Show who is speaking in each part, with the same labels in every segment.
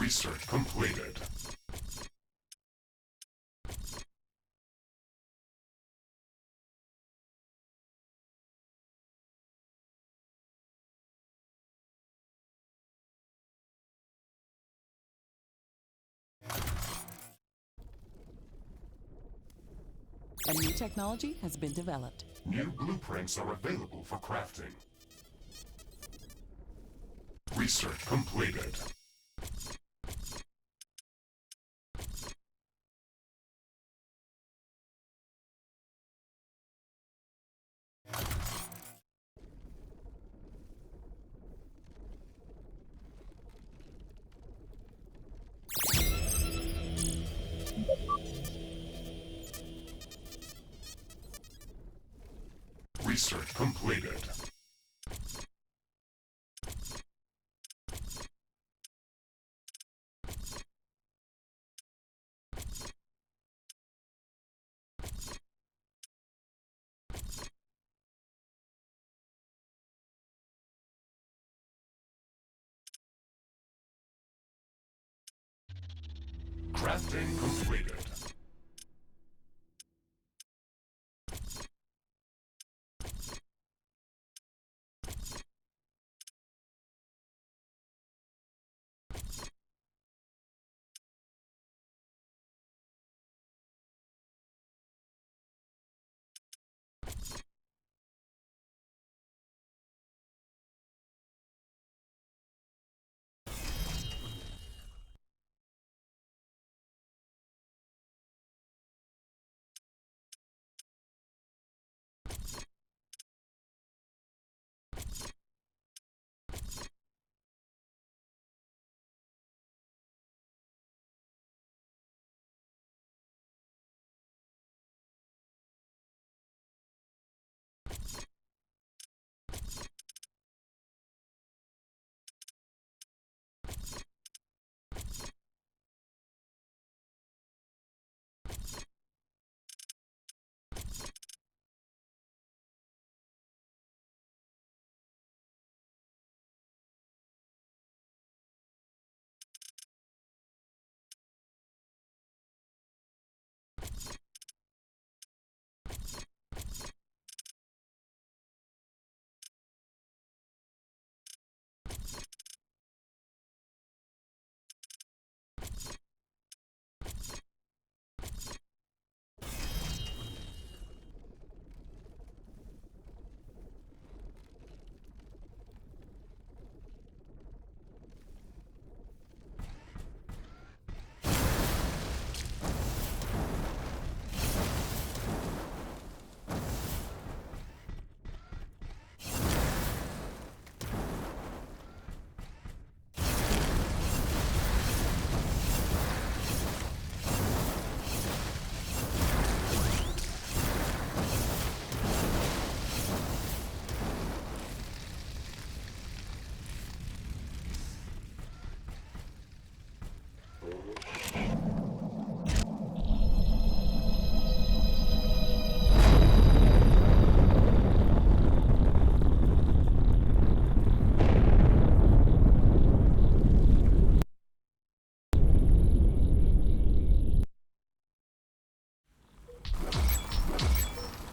Speaker 1: Research completed.
Speaker 2: A new technology has been developed.
Speaker 1: New blueprints are available for crafting. Research completed. Research completed. Crafting completed.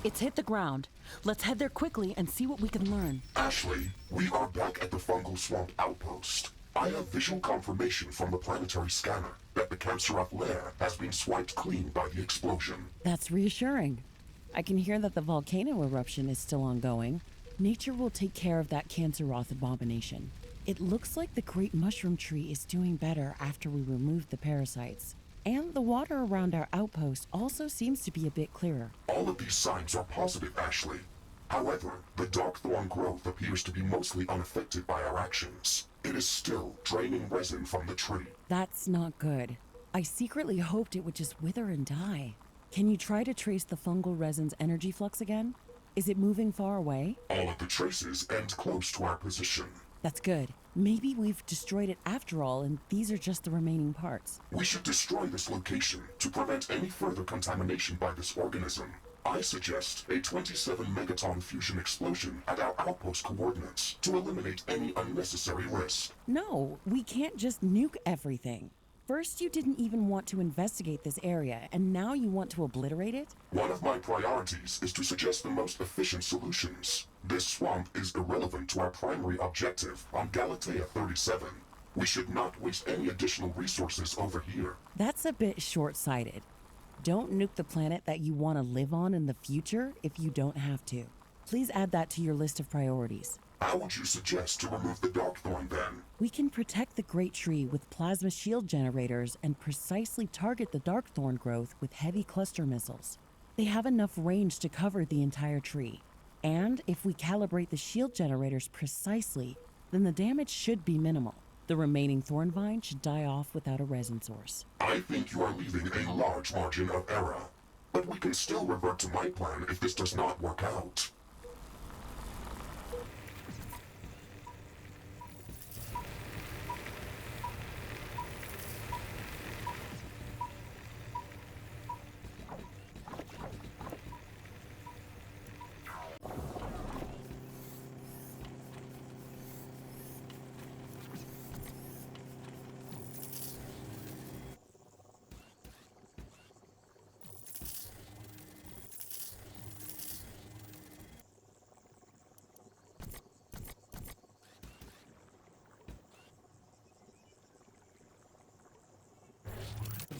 Speaker 2: It's hit the ground. Let's head there quickly and see what we can learn.
Speaker 1: Ashley, we are back at the Fungal Swamp Outpost. I have visual confirmation from the planetary scanner that the Canceroth lair has been swiped clean by the explosion.
Speaker 2: That's reassuring. I can hear that the volcano eruption is still ongoing. Nature will take care of that Canceroth abomination. It looks like the great mushroom tree is doing better after we removed the parasites. And the water around our outpost also seems to be a bit clearer.
Speaker 1: All of these signs are positive, Ashley. However, the dark thorn growth appears to be mostly unaffected by our actions. It is still draining resin from the tree.
Speaker 2: That's not good. I secretly hoped it would just wither and die. Can you try to trace the fungal resin's energy flux again? Is it moving far away?
Speaker 1: All of the traces end close to our position.
Speaker 2: That's good. Maybe we've destroyed it after all, and these are just the remaining parts.
Speaker 1: We should destroy this location to prevent any further contamination by this organism. I suggest a 27 megaton fusion explosion at our outpost coordinates to eliminate any unnecessary risk.
Speaker 2: No, we can't just nuke everything. First, you didn't even want to investigate this area, and now you want to obliterate it?
Speaker 1: One of my priorities is to suggest the most efficient solutions. This swamp is irrelevant to our primary objective on Galatea 37. We should not waste any additional resources over here.
Speaker 2: That's a bit short-sighted. Don't nuke the planet that you want to live on in the future if you don't have to. Please add that to your list of priorities.
Speaker 1: How would you suggest to remove the Darkthorn then?
Speaker 2: We can protect the Great Tree with plasma shield generators and precisely target the Darkthorn growth with heavy cluster missiles. They have enough range to cover the entire tree. And if we calibrate the shield generators precisely, then the damage should be minimal. The remaining thorn vine should die off without a resin source.
Speaker 1: I think you are leaving a large margin of error. But we can still revert to my plan if this does not work out.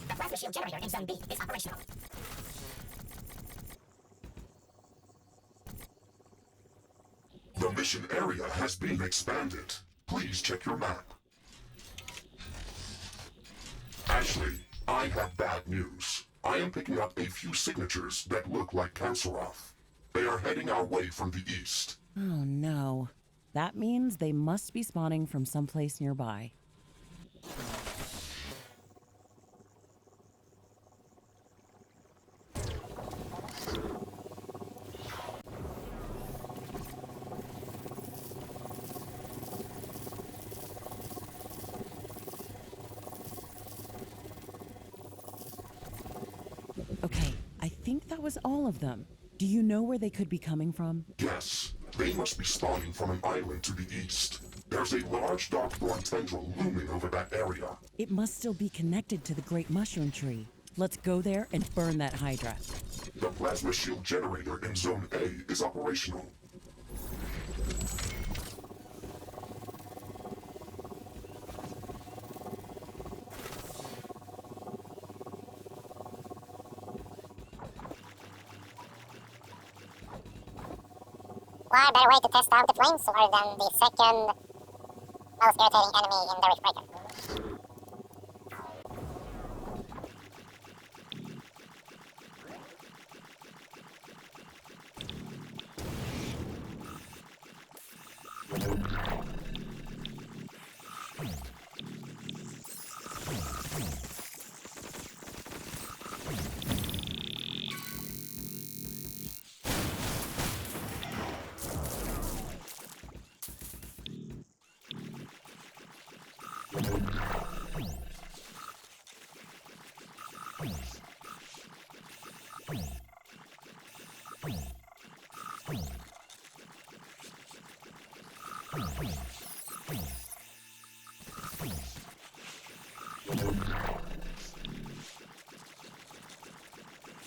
Speaker 3: The plasma shield generator in Zone B is operational.
Speaker 1: The mission area has been expanded. Please check your map. Ashley, I have bad news. I am picking up a few signatures that look like Canceroth. They are heading our way from the east.
Speaker 2: Oh no. That means they must be spawning from someplace nearby. Okay, I think that was all of them. Do you know where they could be coming from?
Speaker 1: Yes, they must be spawning from an island to the east. There's a large Darkthorn tendril looming over that area.
Speaker 2: It must still be connected to the Great Mushroom Tree. Let's go there and burn that Hydra.
Speaker 1: The plasma shield generator in Zone A is operational.
Speaker 3: What better way to test out the flames rather than the second most irritating enemy in the Riftbreaker?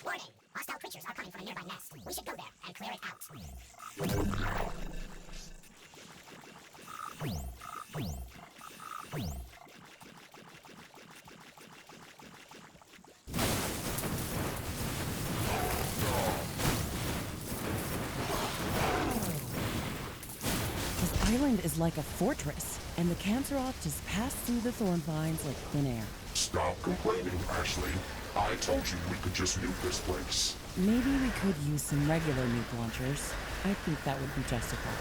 Speaker 3: Warning! Hostile creatures are coming from a nearby nest. We should go there and clear it out.
Speaker 2: This island is like a fortress, and the Canceroth just passed through the thorn vines like thin air.
Speaker 1: Stop complaining, Ashley. I told you we could just nuke this place.
Speaker 2: Maybe we could use some regular nuke launchers. I think that would be justified.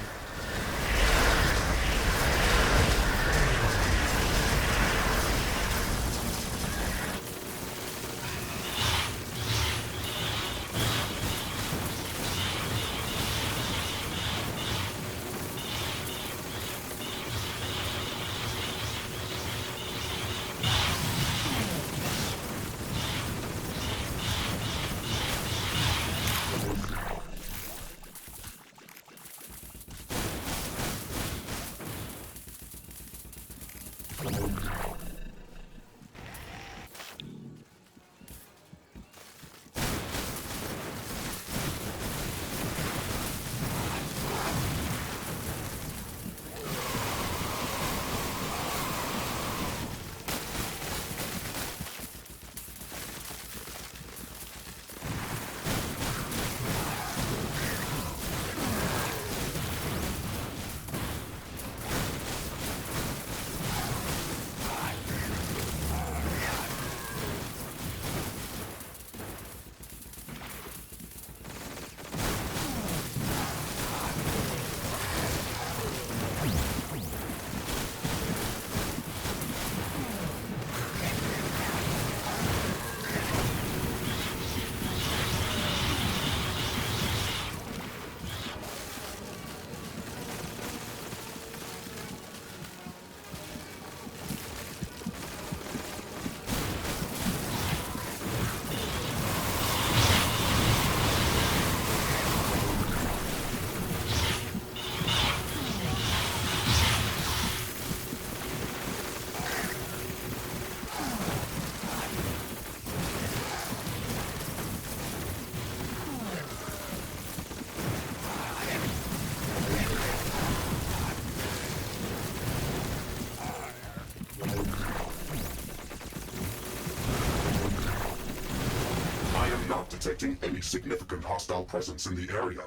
Speaker 1: detecting any significant hostile presence in the area.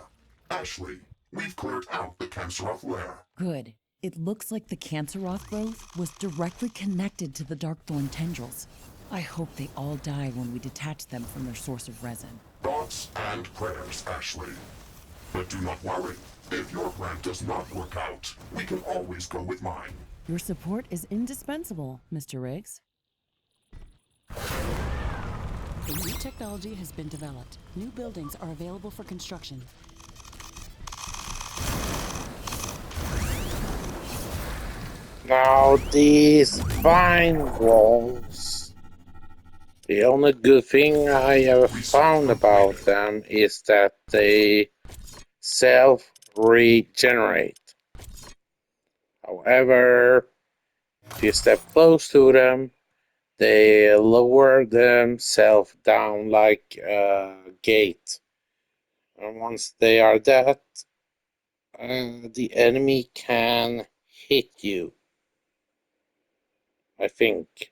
Speaker 1: Ashley, we've cleared out the Canceroth lair.
Speaker 2: Good. It looks like the Canceroth growth was directly connected to the Darkthorn tendrils. I hope they all die when we detach them from their source of resin.
Speaker 1: Thoughts and prayers, Ashley. But do not worry. If your plan does not work out, we can always go with mine.
Speaker 2: Your support is indispensable, Mr. Riggs. A new technology has been developed. New buildings are available for construction.
Speaker 4: Now these vine walls. The only good thing I ever found about them is that they self-regenerate. However, if you step close to them, they lower themselves down like a gate. And once they are that, the enemy can hit you, I think.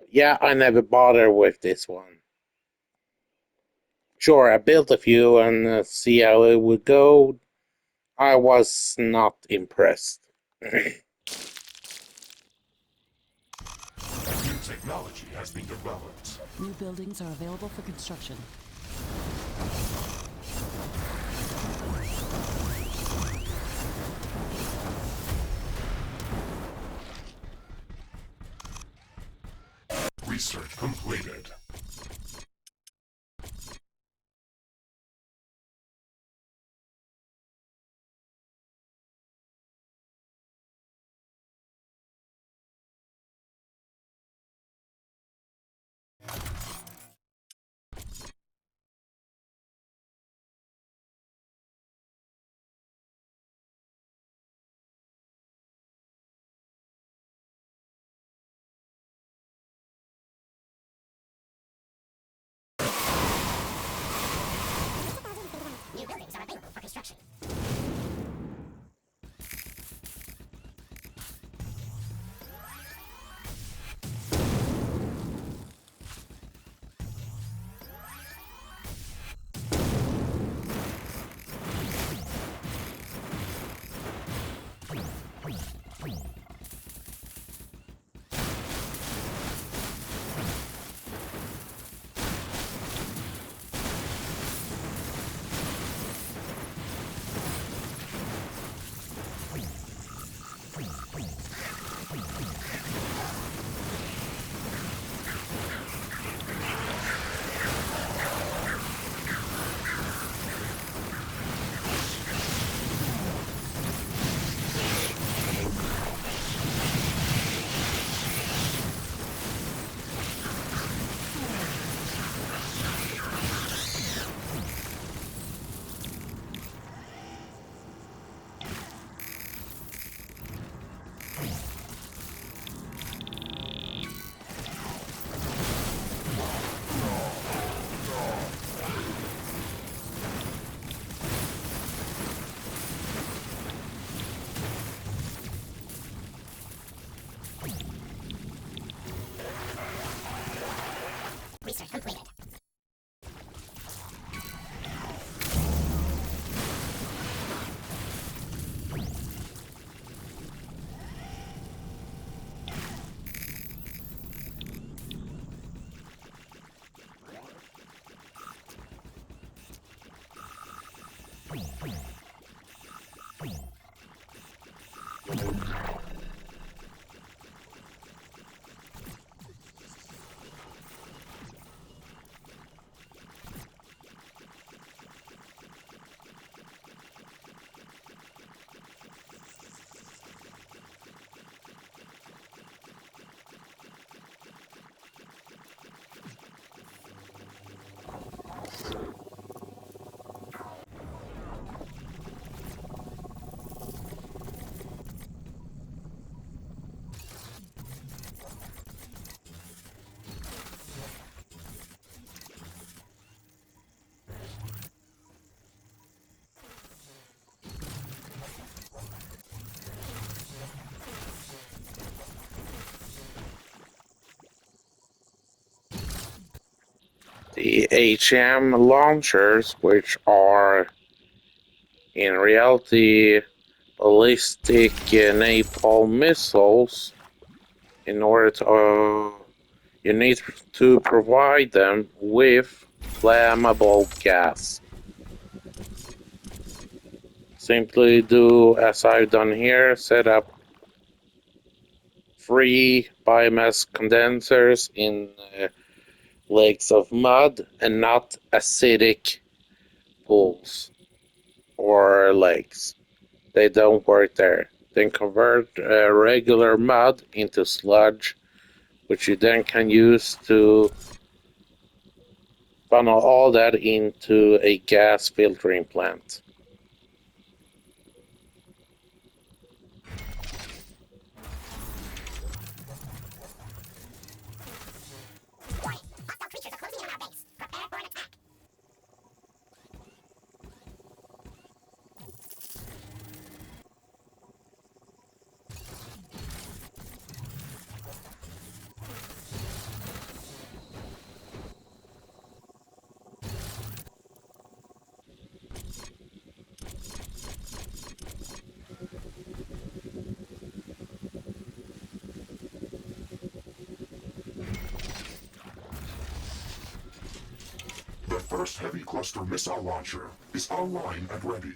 Speaker 4: Yeah, I never bothered with this one. Sure, I built a few and see how it would go. I was not impressed.
Speaker 1: New technology has been developed.
Speaker 2: New buildings are available for construction.
Speaker 1: Research completed.
Speaker 3: New buildings are available for construction. Research completed.
Speaker 4: The HCM launchers, which are in reality ballistic napalm missiles, in order to you need to provide them with flammable gas. Simply do as I've done here, set up 3 biomass condensers in lakes of mud and not acidic pools or lakes. They don't work there. Then convert regular mud into sludge, which you then can use to funnel all that into a gas filtering plant.
Speaker 1: The first heavy cluster missile launcher is online and ready.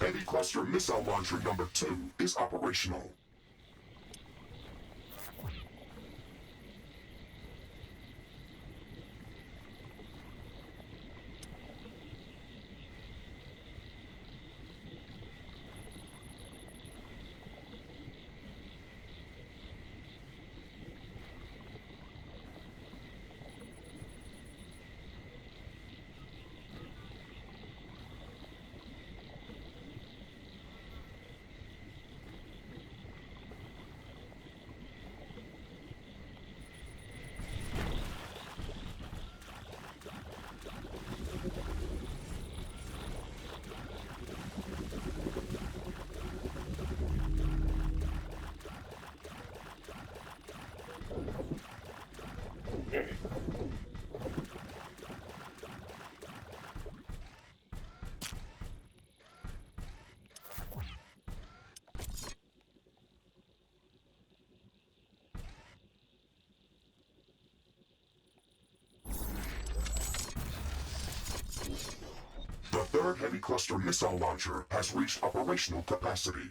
Speaker 1: Heavy cluster missile launcher number 2 is operational. third heavy cluster missile launcher has reached operational capacity.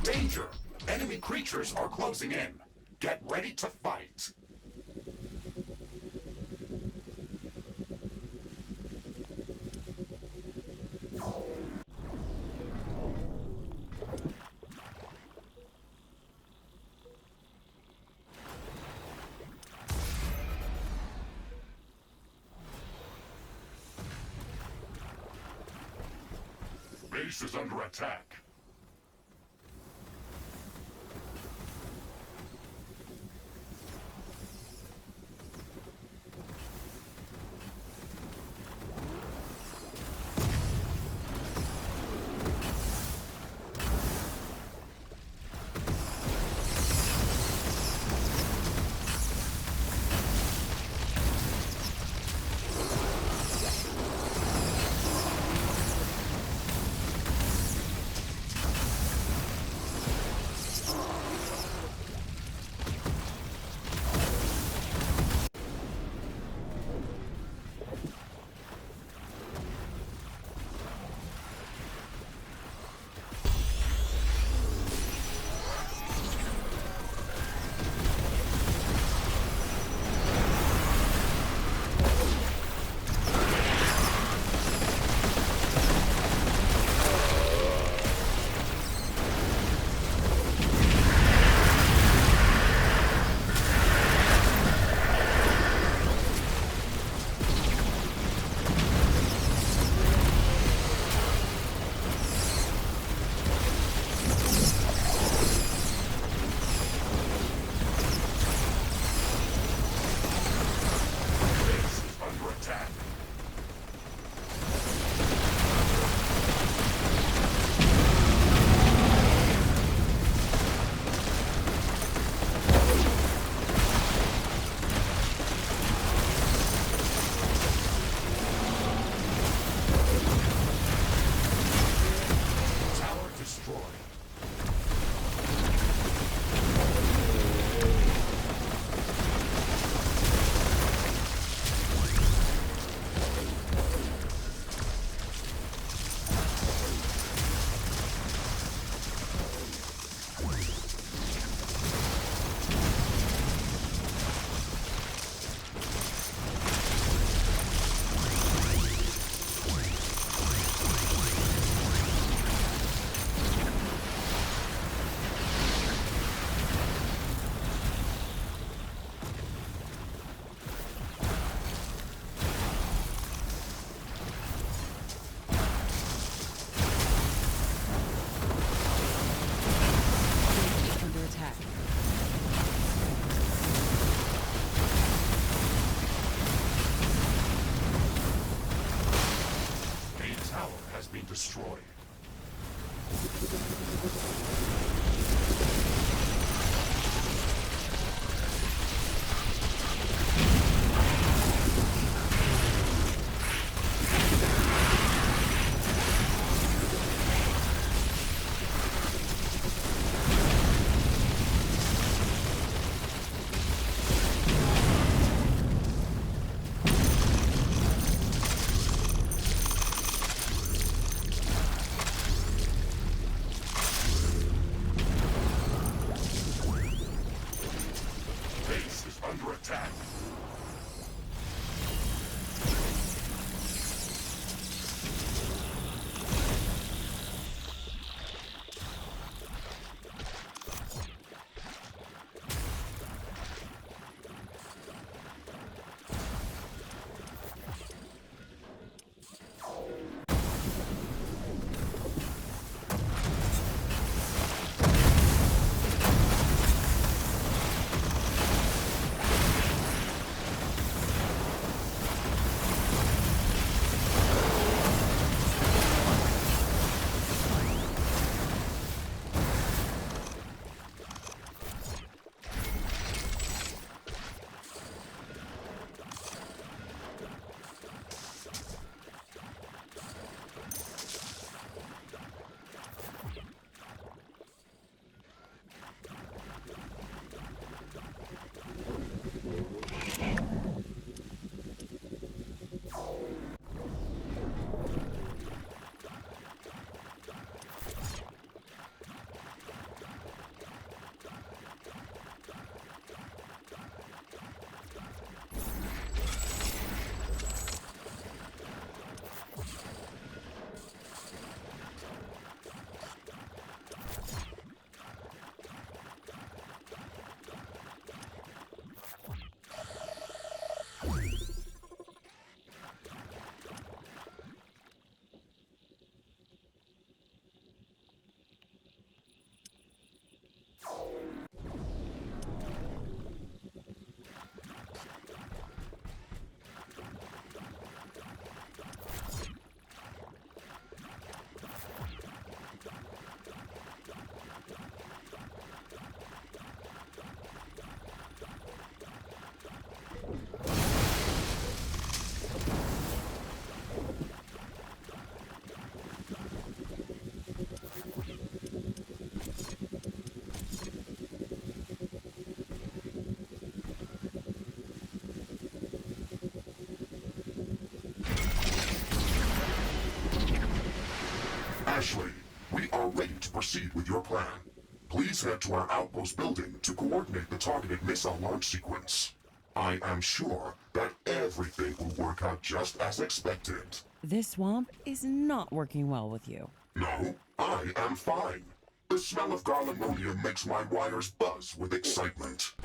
Speaker 1: Danger! Enemy creatures are closing in. Get ready to fight. Base is under attack. destroyed. Ashley, we are ready to proceed with your plan. Please head to our outpost building to coordinate the targeted missile launch sequence. I am sure that everything will work out just as expected.
Speaker 2: This swamp is not working well with you.
Speaker 1: No, I am fine. The smell of garlimonium makes my wires buzz with excitement.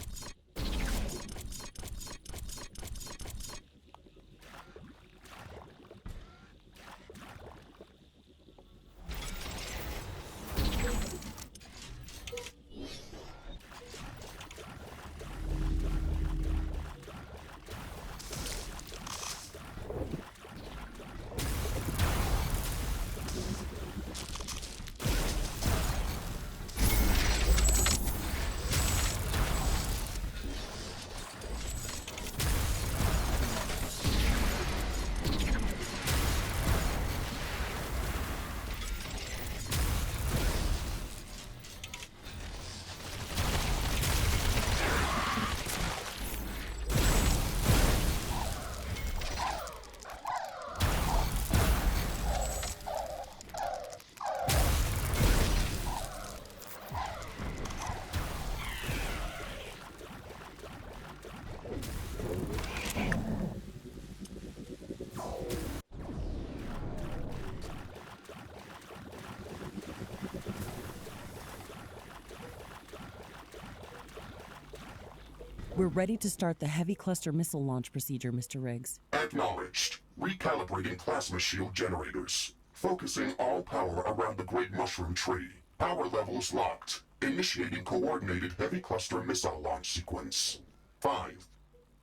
Speaker 2: We're ready to start the heavy cluster missile launch procedure, Mr. Riggs.
Speaker 1: Acknowledged. Recalibrating plasma shield generators. Focusing all power around the Great Mushroom Tree. Power levels locked. Initiating coordinated heavy cluster missile launch sequence. 5,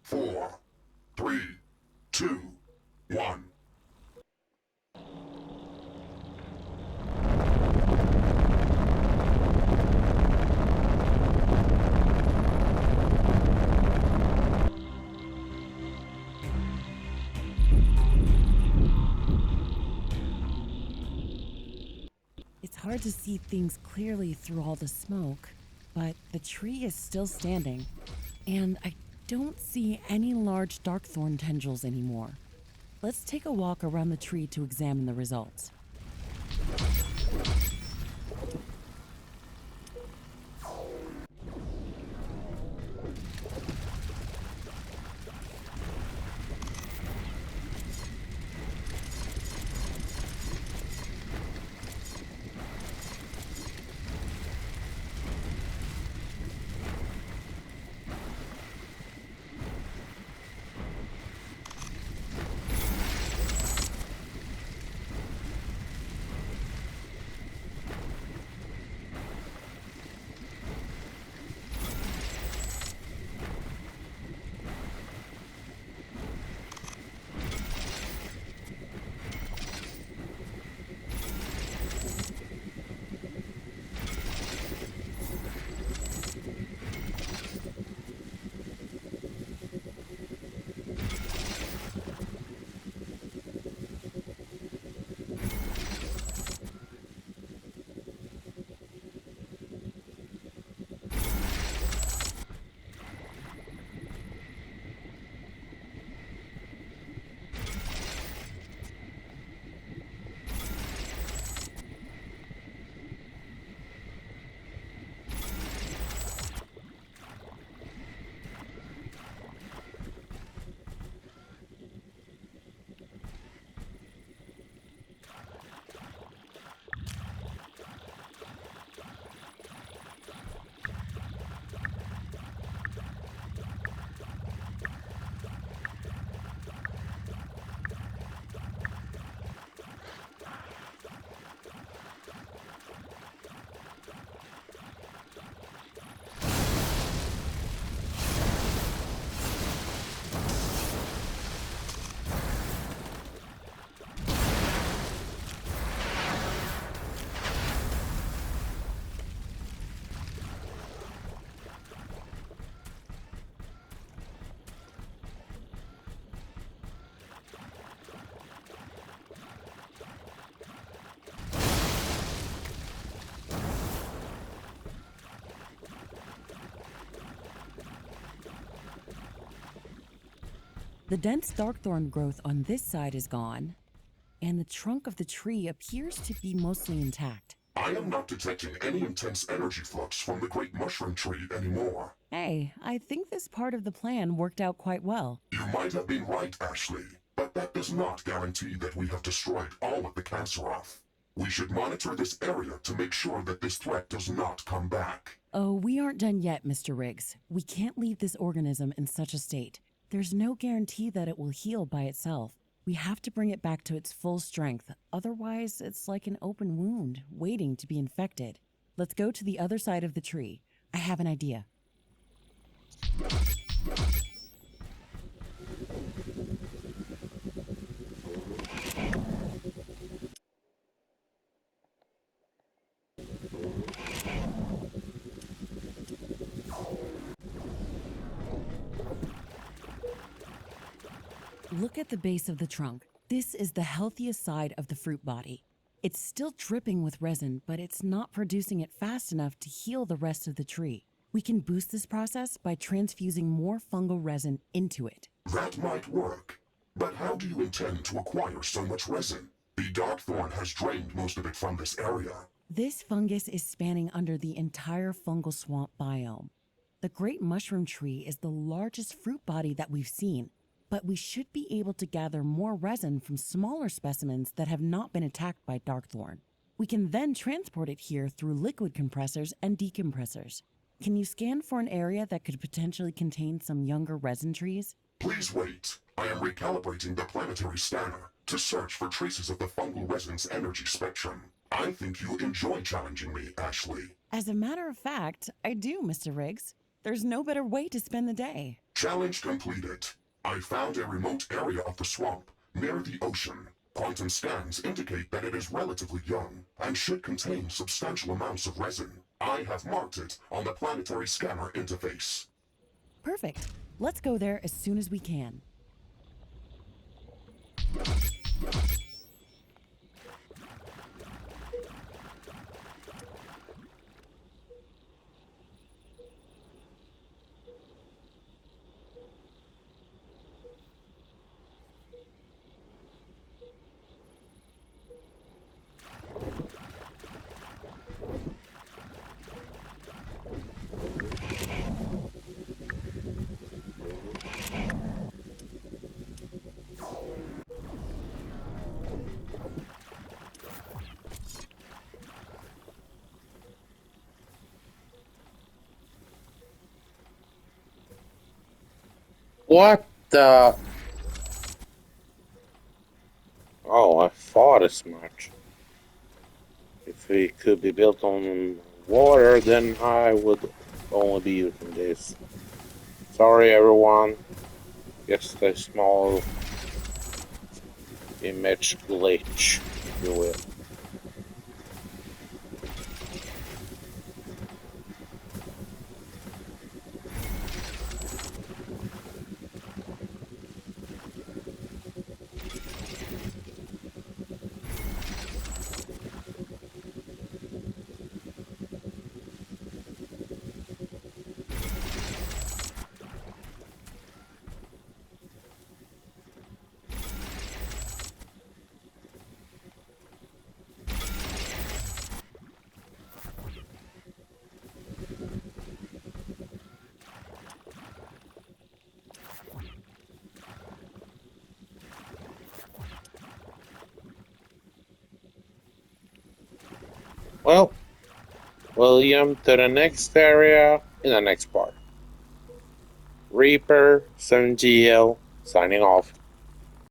Speaker 1: 4, 3, 2, 1.
Speaker 2: It's hard to see things clearly through all the smoke, but the tree is still standing, and I don't see any large darkthorn tendrils anymore. Let's take a walk around the tree to examine the results. The dense darkthorn growth on this side is gone, and the trunk of the tree appears to be mostly intact.
Speaker 1: I am not detecting any intense energy flux from the great mushroom tree anymore.
Speaker 2: Hey, I think this part of the plan worked out quite well.
Speaker 1: You might have been right, Ashley, but that does not guarantee that we have destroyed all of the Canceroth. We should monitor this area to make sure that this threat does not come back.
Speaker 2: Oh, we aren't done yet, Mr. Riggs. We can't leave this organism in such a state. There's no guarantee that it will heal by itself. We have to bring it back to its full strength. Otherwise, it's like an open wound, waiting to be infected. Let's go to the other side of the tree. I have an idea. Look at the base of the trunk. This is the healthiest side of the fruit body. It's still dripping with resin, but it's not producing it fast enough to heal the rest of the tree. We can boost this process by transfusing more fungal resin into it.
Speaker 1: That might work. But how do you intend to acquire so much resin? The Darkthorn has drained most of it from this area.
Speaker 2: This fungus is spanning under the entire fungal swamp biome. The great mushroom tree is the largest fruit body that we've seen, but we should be able to gather more resin from smaller specimens that have not been attacked by Darkthorn. We can then transport it here through liquid compressors and decompressors. Can you scan for an area that could potentially contain some younger resin trees?
Speaker 1: Please wait. I am recalibrating the planetary scanner to search for traces of the fungal resin's energy spectrum. I think you enjoy challenging me, Ashley.
Speaker 2: As a matter of fact, I do, Mr. Riggs. There's no better way to spend the day.
Speaker 1: Challenge completed. I found a remote area of the swamp, near the ocean. Quantum scans indicate that it is relatively young and should contain substantial amounts of resin. I have marked it on the planetary scanner interface.
Speaker 2: Perfect. Let's go there as soon as we can.
Speaker 4: What the? Oh, I thought as much. If it could be built on water, then I would only be using this. Sorry, everyone. Just a small image glitch, if you will. Well, William, to the next area in the next part. Reaper 7GL signing off.